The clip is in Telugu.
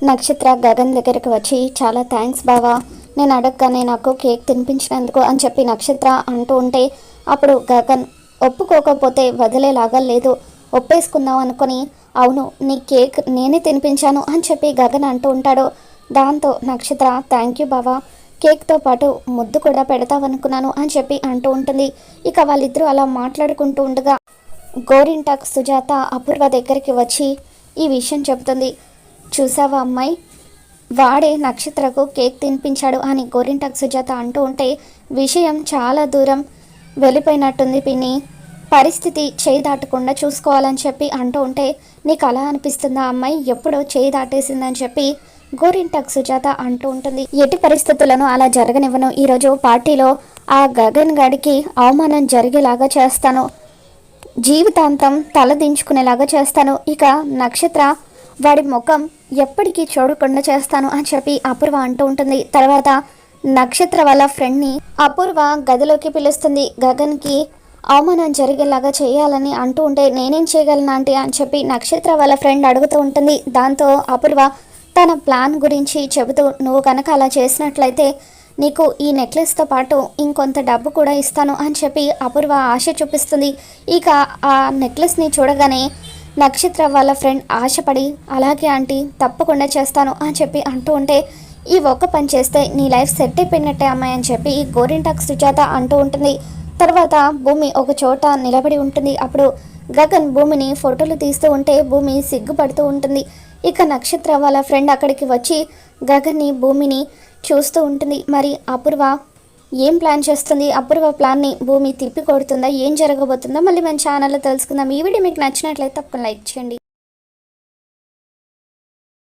నక్షత్ర గగన్ దగ్గరికి వచ్చి చాలా థ్యాంక్స్ బావా, నేను అడగగానే నాకు కేక్ తినిపించినందుకు అని చెప్పి నక్షత్ర అంటూ ఉంటే అప్పుడు గగన్ ఒప్పుకోకపోతే వదిలేలాగా లేదు, ఒప్పేసుకుందాం అనుకుని అవును నీ కేక్ నేనే తినిపించాను అని చెప్పి గగన్ అంటూ ఉంటాడు. దాంతో నక్షత్ర థ్యాంక్ యూ బావా, కేక్తో పాటు ముద్దు కూడా పెడతావనుకున్నాను అని చెప్పి అంటూ ఉంటుంది. ఇక వాళ్ళిద్దరూ అలా మాట్లాడుకుంటూ ఉండగా గోరింటాక్ సుజాత అపూర్వ దగ్గరికి వచ్చి ఈ విషయం చెబుతుంది. చూసావా అమ్మాయి, వాడే నక్షత్రకు కేక్ తినిపించాడు అని గోరింటాక్ సుజాత అంటూ ఉంటే విషయం చాలా దూరం వెళ్ళిపోయినట్టుంది పిన్ని, పరిస్థితి చేయి దాటకుండా చూసుకోవాలని చెప్పి అంటూ ఉంటే నీకు అలా అనిపిస్తుందా అమ్మాయి, ఎప్పుడో చేయి దాటేసిందని చెప్పి గోరింటాక్ సుజాత అంటూ ఉంటుంది. ఎట్టి పరిస్థితులను అలా జరగనివ్వను, ఈరోజు పార్టీలో ఆ గగన్ గడికి అవమానం జరిగేలాగా చేస్తాను, జీవితాంతం తలదించుకునేలాగా చేస్తాను, ఇక నక్షత్ర వాడి ముఖం ఎప్పటికీ చూడకుండా చేస్తాను అని చెప్పి అపూర్వ అంటూ ఉంటుంది. తర్వాత నక్షత్ర వాళ్ళ ఫ్రెండ్ని అపూర్వ గదిలోకి పిలుస్తుంది. గగన్కి అవమానం జరిగేలాగా చేయాలని అంటూ ఉంటే నేనేం చేయగలను ఆంటీ అని చెప్పి నక్షత్ర వాళ్ళ ఫ్రెండ్ అడుగుతూ ఉంటుంది. దాంతో అపూర్వ తన ప్లాన్ గురించి చెబుతూ నువ్వు కనుక అలా చేసినట్లయితే నీకు ఈ నెక్లెస్తో పాటు ఇంకొంత డబ్బు కూడా ఇస్తాను అని చెప్పి అపూర్వ ఆశ చూపిస్తుంది. ఇక ఆ నెక్లెస్ని చూడగానే నక్షత్ర వాళ్ళ ఫ్రెండ్ ఆశపడి అలాగే ఆంటీ తప్పకుండా చేస్తాను అని చెప్పి అంటూ ఉంటే ఈ ఒక్క పని చేస్తే నీ లైఫ్ సెట్ అయిపోయినట్టే అమ్మాయి అని చెప్పి గోరింటాక్ సుజాత అంటూ ఉంటుంది. తర్వాత భూమి ఒక చోట నిలబడి ఉంటుంది. అప్పుడు గగన్ భూమిని ఫోటోలు తీస్తూ ఉంటే భూమి సిగ్గుపడుతూ ఉంటుంది. ఇక నక్షత్ర వాళ్ళ ఫ్రెండ్ అక్కడికి వచ్చి గగన్ని భూమిని చూస్తూ ఉంటుంది. మరి అపూర్వ ఏం ప్లాన్ చేస్తుంది, అపూర్వ ప్లాన్ని భూమి తిప్పి కొడుతుందా, ఏం జరగబోతుందో మళ్ళీ మన ఛానల్లో తెలుసుకుందాం. ఈ వీడియో మీకు నచ్చినట్లయితే తప్పకుండా లైక్ చేయండి.